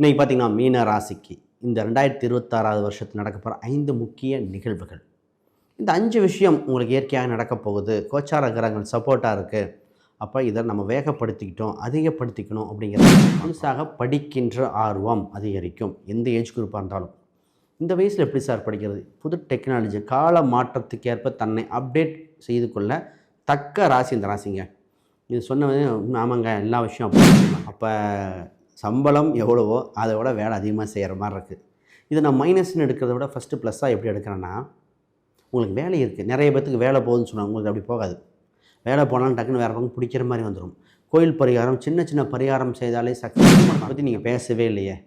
இன்றைக்கி பார்த்திங்கன்னா மீன ராசிக்கு இந்த 2026 வருஷத்தில் நடக்க போகிற 5 முக்கிய நிகழ்வுகள். இந்த 5 விஷயம் உங்களுக்கு இயற்கையாக நடக்கப் போகுது. கோச்சார கிரகங்கள் சப்போர்ட்டாக இருக்குது. அப்போ இதை நம்ம வேகப்படுத்திக்கிட்டோம், அதிகப்படுத்திக்கணும் அப்படிங்கிறது. முழுசாக படிக்கின்ற ஆர்வம் அதிகரிக்கும். எந்த ஏஜ் குரூப்பாக இருந்தாலும். இந்த வயசில் எப்படி சார் படிக்கிறது? புது டெக்னாலஜி கால மாற்றத்துக்கு ஏற்ப தன்னை அப்டேட் செய்து கொள்ள தக்க ராசி இந்த ராசிங்க. இது சொன்னது ஆமாங்க, எல்லா விஷயம் அப்படி. அப்போ சம்பளம் எவ்வளவோ அதை விட வேலை அதிகமாக செய்கிற மாதிரி இருக்குது. இதை நான் மைனஸ்ன்னு எடுக்கிறத விட ஃபஸ்ட்டு ப்ளஸ்ஸாக எப்படி எடுக்கிறேன்னா, உங்களுக்கு வேலை இருக்குது, நிறைய பேத்துக்கு வேலை போகுதுன்னு சொன்னாங்க. உங்களுக்கு அப்படி போகாது. வேலை போனாலும் டக்குன்னு வேறு பக்கம் பிடிக்கிற மாதிரி வந்துடும். கோயில் பரிகாரம், சின்ன சின்ன பரிகாரம் செய்தாலே சக்ஸஸ் பற்றி நீங்கள் பேசவே இல்லையே.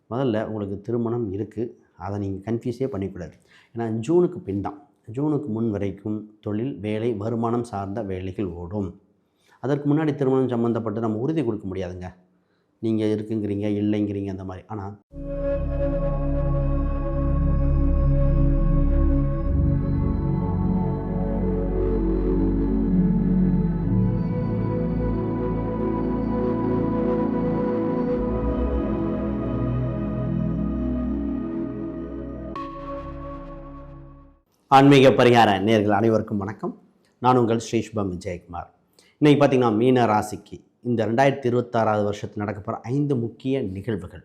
முதல்ல உங்களுக்கு திருமணம் இருக்குது, அதை நீங்கள் கன்ஃபியூஸே பண்ணிக்கூடாது. ஏன்னா ஜூனுக்கு பின் தான், ஜூனுக்கு முன் வரைக்கும் தொழில், வேலை, வருமானம் சார்ந்த வேலைகள் ஓடும். அதற்கு முன்னாடி திருமணம் சம்மந்தப்பட்டு நம்ம உறுதி கொடுக்க முடியாதுங்க. நீங்கள் இருக்குங்கிறீங்க, இல்லைங்கிறீங்க, அந்த மாதிரி. ஆனால் ஆன்மீக பரிகார நேயர்கள் அனைவருக்கும் வணக்கம். நான் உங்கள் ஸ்ரீ சுபம் விஜயகுமார். இன்றைக்கி பார்த்திங்கன்னா மீன ராசிக்கு இந்த 2026 வருஷத்தில் நடக்க போகிற 5 முக்கிய நிகழ்வுகள்.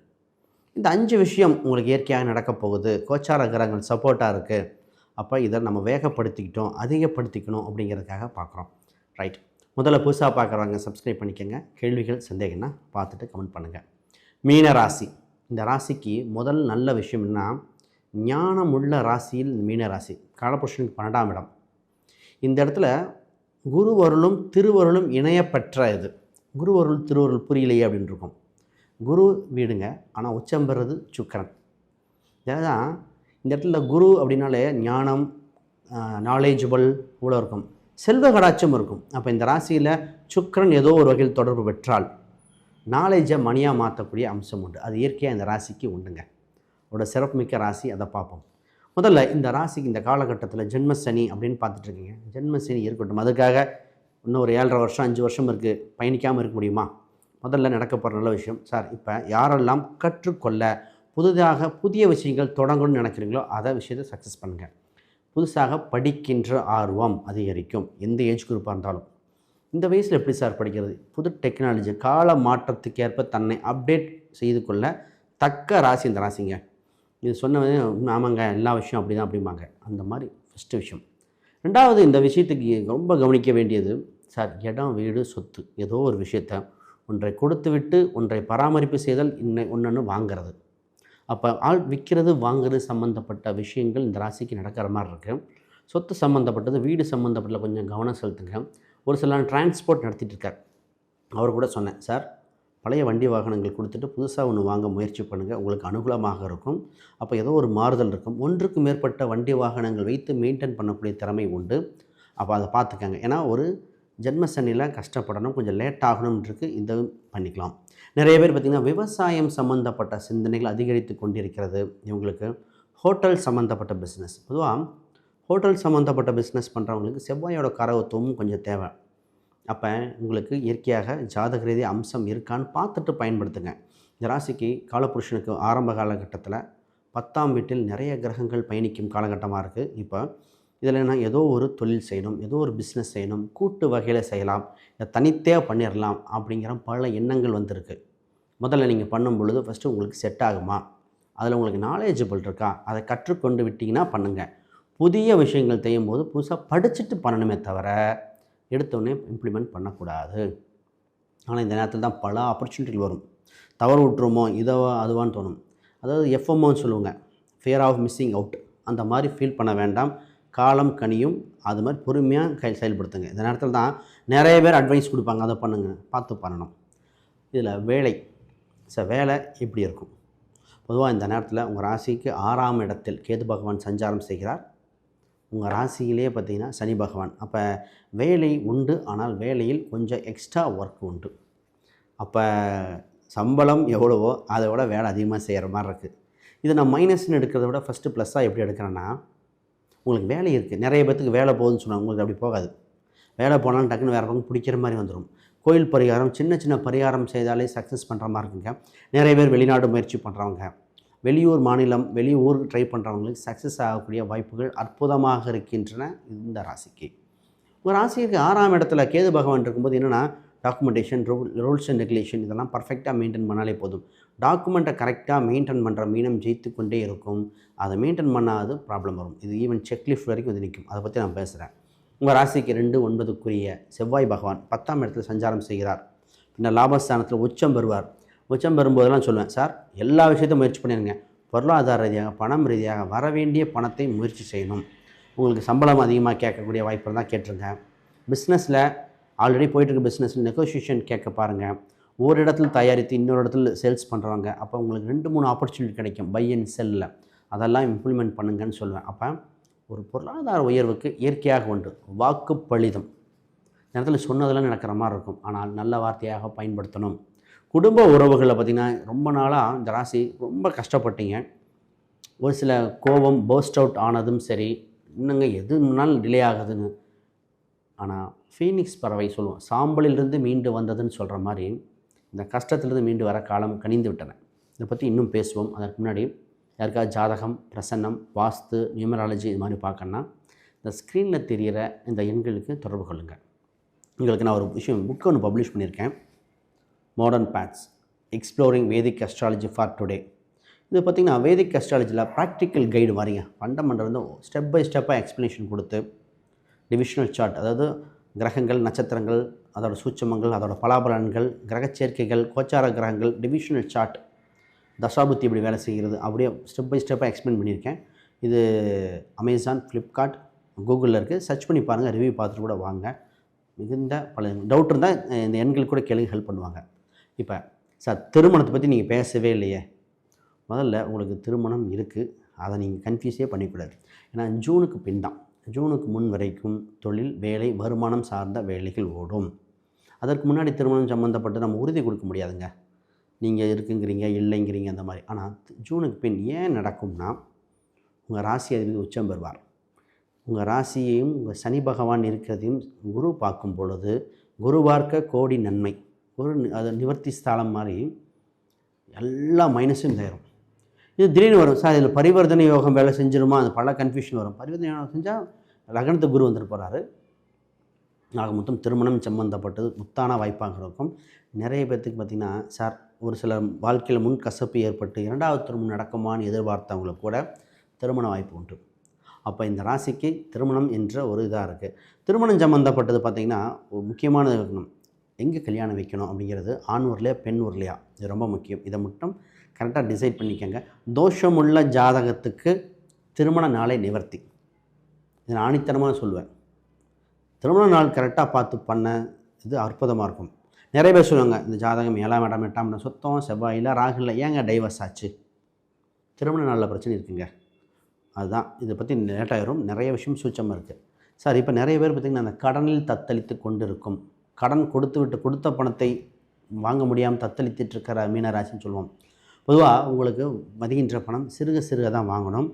இந்த 5 விஷயம் உங்களுக்கு இயற்கையாக நடக்கப் போகுது. கோச்சார கிரகங்கள் சப்போர்ட்டாக இருக்குது. அப்போ இதை நம்ம வேகப்படுத்திக்கிட்டோம், அதிகப்படுத்திக்கணும் அப்படிங்கிறதுக்காக பார்க்குறோம். ரைட். முதல்ல புதுசாக பார்க்குறவங்க சப்ஸ்கிரைப் பண்ணிக்கோங்க. கேள்விகள், சந்தேகம்னா பார்த்துட்டு கமெண்ட் பண்ணுங்கள். மீன ராசி, இந்த ராசிக்கு முதல் நல்ல விஷயம் என்ன, ஞானமுள்ள ராசியில் மீன ராசி. காலபுருஷனுக்கு 12ஆம் இடம். இந்த இடத்துல குருவருளும் திருவருளும் இணையப்பெற்ற இது. குருவருள் திருவருள் புரியலையே அப்படின்னு இருக்கும். குரு வீடுங்க, ஆனால் உச்சம் பெறுறது சுக்கிரன். ஏதான் இந்த இடத்துல குரு அப்படின்னாலே ஞானம், நாலேஜபிள் இவ்வளோ இருக்கும், செல்வ கடாட்சம் இருக்கும். அப்போ இந்த ராசியில் சுக்கிரன் ஏதோ ஒரு வகையில் தொடர்பு பெற்றால் நாலேஜை மணியாக மாற்றக்கூடிய அம்சம் உண்டு. அது இயற்கையாக இந்த ராசிக்கு உண்டுங்க. ஒரு சிறப்புமிக்க ராசி, அதை பார்ப்போம். முதல்ல இந்த ராசிக்கு இந்த காலகட்டத்தில் ஜென்மசனி அப்படின்னு பார்த்துட்ருக்கீங்க. ஜென்மசனி இருக்கட்டும், அதுக்காக இன்னும் ஒரு 7.5 வருஷம் 5 வருஷம் இருக்குது, பயணிக்காமல் இருக்க முடியுமா? முதல்ல நடக்க போகிற நல்ல விஷயம் சார். இப்போ யாரெல்லாம் கற்றுக்கொள்ள புதிய விஷயங்கள் தொடங்கணும்னு நினைக்கிறீங்களோ அதை விஷயத்தை சக்ஸஸ் பண்ணுங்கள். புதுசாக படிக்கின்ற ஆர்வம் அதிகரிக்கும். எந்த ஏஜ் குரூப்பாக இருந்தாலும். இந்த வயசில் எப்படி சார் படிக்கிறது? புது டெக்னாலஜி கால மாற்றத்துக்கு ஏற்ப தன்னை அப்டேட் செய்து கொள்ள தக்க ராசி இந்த ராசிங்க. இது சொன்னது ஆமாங்க, எல்லா விஷயம் அப்படி தான் அப்படிம்பாங்க. அந்த மாதிரி ஃபஸ்ட்டு விஷயம். ரெண்டாவது, இந்த விஷயத்துக்கு ரொம்ப கவனிக்க வேண்டியது சார், இடம், வீடு, சொத்து, ஏதோ ஒரு விஷயத்தை ஒன்றை கொடுத்து விட்டு ஒன்றை பராமரிப்பு செய்தல், ஒன்று வாங்கிறது. அப்போ ஆள் விற்கிறது, வாங்குறது சம்மந்தப்பட்ட விஷயங்கள் இந்த ராசிக்கு நடக்கிற மாதிரி இருக்குது. சொத்து சம்மந்தப்பட்டது, வீடு சம்மந்தப்பட்ட கொஞ்சம் கவனம் செலுத்துங்க. ஒரு சில டிரான்ஸ்போர்ட் நடத்திட்டு இருக்கார். அவர் கூட சொன்னேன், சார் பழைய வண்டி வாகனங்கள் கொடுத்துட்டு புதுசாக ஒன்று வாங்க முயற்சி பண்ணுங்கள், உங்களுக்கு அனுகூலமாக இருக்கும். அப்போ ஏதோ ஒரு மாறுதல் இருக்கும். ஒன்றுக்கு மேற்பட்ட வண்டி வாகனங்கள் வைத்து மெயின்டைன் பண்ணக்கூடிய திறமை உண்டு. அப்போ அதை பார்த்துக்கங்க. ஏன்னா ஒரு ஜென்மசனியில் கஷ்டப்படணும், கொஞ்சம் லேட் ஆகணும்ன்றது இந்த பண்ணிக்கலாம். நிறைய பேர் பார்த்திங்கன்னா விவசாயம் சம்மந்தப்பட்ட சிந்தனைகள் அதிகரித்து கொண்டிருக்கிறது. இவங்களுக்கு ஹோட்டல் சம்மந்தப்பட்ட பிஸ்னஸ், பொதுவாக ஹோட்டல் சம்மந்தப்பட்ட பிஸ்னஸ் பண்ணுறவங்களுக்கு செவ்வாயோட காரகத்துவமும் கொஞ்சம் தேவை. அப்போ உங்களுக்கு இயற்கையாக ஜாதக ரீதி அம்சம் இருக்கான்னு பார்த்துட்டு பயன்படுத்துங்க. இந்த ராசிக்கு காலபுருஷனுக்கு ஆரம்ப காலகட்டத்தில் 10ஆம் வீட்டில் நிறைய கிரகங்கள் பயணிக்கும் காலகட்டமாக இருக்குது. இப்போ இதில் என்ன, ஏதோ ஒரு தொழில் செய்யணும், ஏதோ ஒரு பிஸ்னஸ் செய்யணும், கூட்டு வகையில் செய்யலாம், இதை தனித்தே பண்ணிடலாம் அப்படிங்கிற பல எண்ணங்கள் வந்திருக்கு. முதல்ல நீங்கள் பண்ணும் பொழுது ஃபஸ்ட்டு உங்களுக்கு செட் ஆகுமா, அதில் உங்களுக்கு நாலேஜபிள் இருக்கா, அதை கற்றுக்கொண்டு விட்டிங்கன்னா பண்ணுங்கள். புதிய விஷயங்கள் செய்யும் போது புதுசாக படிச்சுட்டு பண்ணணுமே தவிர எடுத்தோடனே இம்ப்ளிமெண்ட் பண்ணக்கூடாது. ஆனால் இந்த நேரத்தில் தான் பல ஆப்பர்ச்சுனிட்டிகள் வரும். தவறு விட்டுருமோ, இதோ அதுவான்னு தோணும். அதாவது எஃப்எம்ஓன்னு சொல்லுவாங்க, ஃபியர் ஆஃப் மிஸ்ஸிங் அவுட். அந்த மாதிரி ஃபீல் பண்ண வேண்டாம். காலம் கனியும். அது மாதிரி பொறுமையாக செயல்படுத்துங்க. இந்த நேரத்தில் தான் நிறைய பேர் அட்வைஸ் கொடுப்பாங்க, அதை பண்ணுங்க, பார்த்து பண்ணணும். இதில் வேலை வேலை எப்படி இருக்கும்? பொதுவாக இந்த நேரத்தில் உங்கள் ராசிக்கு 6ஆம் இடத்தில் கேது பகவான் சஞ்சாரம் செய்கிறார். உங்கள் ராசியிலே பார்த்திங்கன்னா சனி பகவான். அப்போ வேலை உண்டு, ஆனால் வேலையில் கொஞ்சம் எக்ஸ்ட்ரா ஒர்க் உண்டு. அப்போ சம்பளம் எவ்வளவோ அதை விட வேலை அதிகமாக செய்கிற மாதிரி இருக்குது. இதை நான் மைனஸ்ன்னு எடுக்கிறத விட ஃபஸ்ட்டு ப்ளஸ்ஸாக எப்படி எடுக்கிறேன்னா, உங்களுக்கு வேலை இருக்குது, நிறைய பேத்துக்கு வேலை போகுதுன்னு சொன்னாங்க. உங்களுக்கு அப்படி போகாது. வேலை போனாலும் டக்குன்னு வேறு பக்கம் பிடிக்கிற மாதிரி வந்துடும். கோயில் பரிகாரம், சின்ன சின்ன பரிகாரம் செய்தாலே சக்ஸஸ் பண்ணுற மாதிரி இருக்குங்க. நிறைய பேர் வெளிநாடு முயற்சி பண்ணுறவங்க, வெளியூர் மாநிலம், வெளியூர் ட்ரை பண்ணுறவங்களுக்கு சக்ஸஸ் ஆகக்கூடிய வாய்ப்புகள் அற்புதமாக இருக்கின்றன இந்த ராசிக்கு. ஒரு ராசிக்கு 6ஆம் இடத்துல கேது பகவான் இருக்கும்போது என்னென்னா, டாக்குமெண்டேஷன், ரூல்ஸ் அண்ட் ரெகுலேஷன் இதெல்லாம் பர்ஃபெக்டாக மெயின்டைன் பண்ணாலே போதும். டாக்குமெண்ட்டை கரெக்டாக மெயின்டைன் பண்ணுற மீனம் ஜெயித்து கொண்டே இருக்கும். அதை மெயின்டைன் பண்ணாது ப்ராப்ளம் வரும். இது ஈவன் செக்லிஸ்ட் வரைக்கும் இது நிற்கும். அதை பற்றி நான் பேசுகிறேன். உங்கள் ராசிக்கு 2-9க்குரிய செவ்வாய் பகவான் 10ஆம் இடத்துல சஞ்சாரம் செய்கிறார். பின்னர் லாபஸ்தானத்தில் உச்சம் பெறுவார். உச்சம் பெறும்போதெல்லாம் சொல்லுவேன், சார் எல்லா விஷயத்தையும் முயற்சி பண்ணிடுங்க. பொருளாதார ரீதியாக, பணம் ரீதியாக வர வேண்டிய பணத்தை முயற்சி செய்யணும். உங்களுக்கு சம்பளம் அதிகமாக கேட்கக்கூடிய வாய்ப்பு இருந்தால் கேட்டுருங்க. பிஸ்னஸில் ஆல்ரெடி போயிட்டுருக்க பிஸ்னஸில் நெகோசியேஷன் கேட்க பாருங்கள். ஒரு இடத்துல தயாரித்து இன்னொரு இடத்துல சேல்ஸ் பண்ணுறவங்க, அப்போ உங்களுக்கு 2-3 ஆப்பர்ச்சுனிட்டி கிடைக்கும் பை அண்ட் செல்லில். அதெல்லாம் இம்ப்ளிமெண்ட் பண்ணுங்கன்னு சொல்லுவேன். அப்போ ஒரு பொருளாதார உயர்வுக்கு இயற்கையாக உண்டு. வாக்கு பலிதம் நேரத்தில் சொன்னதெல்லாம் நடக்கிற மாதிரி இருக்கும். ஆனால் நல்ல வார்த்தையாக பயன்படுத்தணும். குடும்ப உறவுகளில் பார்த்திங்கன்னா ரொம்ப நாளாக இந்த ராசி ரொம்ப கஷ்டப்பட்டீங்க. ஒரு சில கோபம் பர்ஸ்ட் அவுட் ஆனதும் சரி, இன்னுங்க எது முன்னால் டிலே ஆகுதுன்னு. ஆனால் ஃபீனிக்ஸ் பறவை சொல்லுவோம், சாம்பலிலிருந்து மீண்டு வந்ததுன்னு சொல்கிற மாதிரி இந்த கஷ்டத்துலேருந்து மீண்டு வர காலம் கனிந்து விட்டன. இதை பற்றி இன்னும் பேசுவோம். அதற்கு முன்னாடி யாருக்காவது ஜாதகம், பிரசன்னம், வாஸ்து, நியூமராலஜி இது மாதிரி பார்க்கணுன்னா இந்த ஸ்க்ரீனில் தெரிகிற இந்த எண்களுக்கு தொடர்பு கொள்ளுங்கள். உங்களுக்கு நான் ஒரு விஷயம் புக்கு ஒன்று பப்ளிஷ் பண்ணியிருக்கேன், modern paths exploring Vedic astrology for today. இது பார்த்திங்கன்னா வேதிக் அஸ்ட்ராலஜியில் ப்ராக்டிக்கல் கைடு மாதிரிங்க. ஃபண்டமெண்டல் வந்து ஸ்டெப் பை ஸ்டெப்பாக எக்ஸ்ப்ளனேஷன் கொடுத்து டிவிஷனல் சார்ட், அதாவது கிரகங்கள், நட்சத்திரங்கள், அதோட சூட்சமங்கள், அதோட பலாபலன்கள், கிரக சேர்க்கைகள், கோச்சார கிரகங்கள், டிவிஷனல் சார்ட், தசாபுத்தி இப்படி வேலை செய்கிறது, அப்படியே ஸ்டெப் பை ஸ்டெப்பாக எக்ஸ்பிளைன் பண்ணியிருக்கேன். இது அமேசான், ஃப்ளிப்கார்ட், கூகுளில் இருக்குது. சர்ச் பண்ணி பாருங்கள், ரிவ்யூ பார்த்துட்டு கூட வாங்க. மிகுந்த பல டவுட் இருந்தால் இந்த எண்கள் கூட கேளுங்க, ஹெல்ப் பண்ணுவாங்க. இப்போ சார் திருமணத்தை பற்றி நீங்கள் பேசவே இல்லையே. முதல்ல உங்களுக்கு திருமணம் இருக்குது, அதை நீங்கள் கன்ஃபியூஸே பண்ணிக்கூடாது. ஏன்னா ஜூனுக்கு பின் தான், ஜூனுக்கு முன் வரைக்கும் தொழில், வேலை, வருமானம் சார்ந்த வேலைகள் ஓடும். அதற்கு முன்னாடி திருமணம் சம்மந்தப்பட்டு நம்ம உறுதி கொடுக்க முடியாதுங்க. நீங்கள் இருக்குங்கிறீங்க, இல்லைங்கிறீங்க அந்த மாதிரி. ஆனால் ஜூனுக்கு பின் ஏன் நடக்கும்னா, உங்கள் ராசி அதிபதி உச்சம் பெறுவார். உங்கள் ராசியையும் உங்கள் சனி பகவான் இருக்கிறதையும் குரு பார்க்கும் பொழுது, குரு பார்க்க கோடி நன்மை, ஒரு அது நிவர்த்தி ஸ்தலம் மாதிரி எல்லா மைனஸும் தரும். இது திடீர்னு வரும், சார் இதில் பரிவர்த்தனை யோகம் வேலை செஞ்சிருமா, அது பல கன்ஃபியூஷன் வரும். பரிவர்த்தனை யோகம் செஞ்சால் லக்னத்துக்கு குரு வந்துட்டு போகிறாரு. ஆக மொத்தம் திருமணம் சம்மந்தப்பட்டது முத்தான வாய்ப்பாக இருக்கும். நிறைய பேர்த்துக்கு பார்த்திங்கன்னா, சார் ஒரு சில வாழ்க்கையில் முன் கசப்பு ஏற்பட்டு 2வது திருமணம் நடக்குமான்னு எதிர்பார்த்தவங்களுக்கு கூட திருமண வாய்ப்பு உண்டு. அப்போ இந்த ராசிக்கு திருமணம் என்ற ஒரு இதாக இருக்குது. திருமணம் சம்மந்தப்பட்டது பார்த்திங்கன்னா ஒரு முக்கியமானது இருக்கணும். எங்கே கல்யாணம் வைக்கணும் அப்படிங்கிறது ஆண் ஊர்லையா பெண் ஊர்லையா, இது ரொம்ப முக்கியம். இதை மட்டும் கரெக்டாக டிசைட் பண்ணிக்கங்க. தோஷமுள்ள ஜாதகத்துக்கு திருமண நாளை நிவர்த்தி, இதை ஆணித்தனமாக சொல்லுவேன். திருமண நாள் கரெக்டாக பார்த்து பண்ண இது அற்புதமாக இருக்கும். நிறைய பேர் சொல்லுவாங்க, இந்த ஜாதகம் 7ஆம் இடம் 8ஆம் இடம் சுத்தம், செவ்வாயில் ராகுல ஏங்க டைவர்ஸ் ஆச்சு, திருமண நாளில் பிரச்சனை இருக்குங்க. அதுதான் இதை பற்றி லேட்டாயிரும். நிறைய விஷயம் சூட்சமாக இருக்குது. சார் இப்போ நிறைய பேர் பார்த்திங்கன்னா அந்த கடனில் தத்தளித்து கொண்டு இருக்கும், கடன் கொடுத்த பணத்தை வாங்க முடியாமல் தத்தளித்துட்டு இருக்கிற மீனராசின்னு சொல்லுவோம். பொதுவாக உங்களுக்கு மதிக்கின்ற பணம் சிறுக சிறுக தான் வாங்கணும்.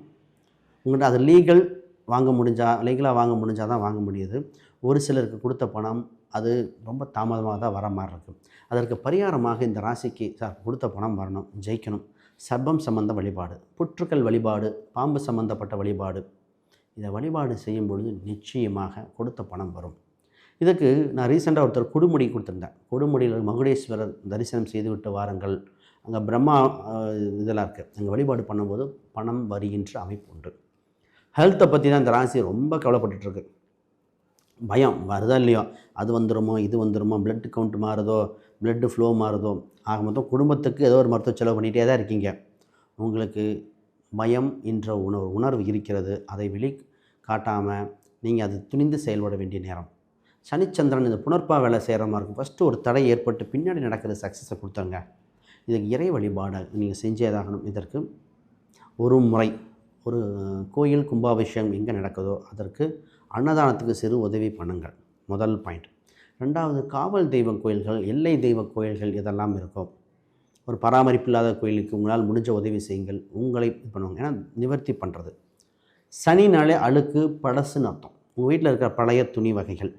உங்கள்கிட்ட அது லீகலாக வாங்க முடிஞ்சால் தான் வாங்க முடியுது. ஒரு சிலருக்கு கொடுத்த பணம் அது ரொம்ப தாமதமாக தான் வர மாதிரி இருக்குது. அதற்கு பரிகாரமாக இந்த ராசிக்கு சார் கொடுத்த பணம் வரணும், ஜெயிக்கணும், சர்ப்பம் சம்பந்த வழிபாடு, புற்றுக்கள் வழிபாடு, பாம்பு சம்பந்தப்பட்ட வழிபாடு, இதை வழிபாடு செய்யும் பொழுது நிச்சயமாக கொடுத்த பணம் வரும். இதுக்கு நான் ரீசெண்டாக ஒருத்தர் கொடுமுடி கொடுத்துருந்தேன். கொடுமுடியில் மகுடேஸ்வரர் தரிசனம் செய்துவிட்டு வாருங்கள், அங்கே பிரம்மா இதெல்லாம் இருக்குது, அங்கே வழிபாடு பண்ணும்போது பணம் வருகின்ற அமைப்பு உண்டு. ஹெல்த்தை பற்றி தான் இந்த ராசி ரொம்ப கவலைப்பட்டுருக்கு. பயம் வருதா இல்லையோ, அது வந்துடுமோ இது வந்துடுமோ, பிளட் கவுண்ட் மாறுதோ, பிளட்டு ஃப்ளோ மாறுதோ, ஆக மொத்தம் குடும்பத்துக்கு ஏதோ ஒரு மருத்துவ செலவு பண்ணிகிட்டே தான் இருக்கீங்க. உங்களுக்கு பயம் என்ற உணர்வு இருக்கிறது. அதை வெளி காட்டாமல் நீங்கள் அது துணிந்து செயல்பட வேண்டிய நேரம். சனிச்சந்திரன் இந்த புனர்ப்பா வேலை செய்கிற மாதிரி இருக்கும். ஃபஸ்ட்டு ஒரு தடை ஏற்பட்டு பின்னாடி நடக்கிற சக்ஸஸை கொடுத்துருங்க. இதுக்கு இறை வழிபாடு நீங்கள் செஞ்சேதாகணும். இதற்கு ஒரு முறை ஒரு கோயில் கும்பாபிஷேகம் எங்கே நடக்குதோ அதற்கு அன்னதானத்துக்கு சிறு உதவி பண்ணுங்கள், முதல் பாயிண்ட். 2வது காவல் தெய்வ கோயில்கள், எல்லை தெய்வ கோயில்கள் இதெல்லாம் இருக்கும். ஒரு பராமரிப்பு இல்லாத கோயிலுக்கு உங்களால் முடிஞ்ச உதவி செய்யுங்கள், உங்களை இது பண்ணுவாங்க. ஏன்னா நிவர்த்தி பண்ணுறது. சனினாலே அழுக்கு பழசுன்னு அர்த்தம். உங்கள் வீட்டில் இருக்கிற பழைய துணி வகைகள்,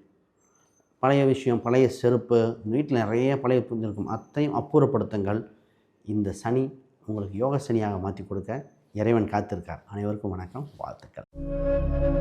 பழைய விஷயம், பழைய செருப்பு, வீட்டில் நிறைய பழைய புரிஞ்சிருக்கும் அத்தையும் அப்புறப்படுத்துங்கள். இந்த சனி உங்களுக்கு யோக சனியாக மாற்றி கொடுக்க இறைவன் காத்திருக்கார். அனைவருக்கும் வணக்கம், வாழ்த்துக்கள்.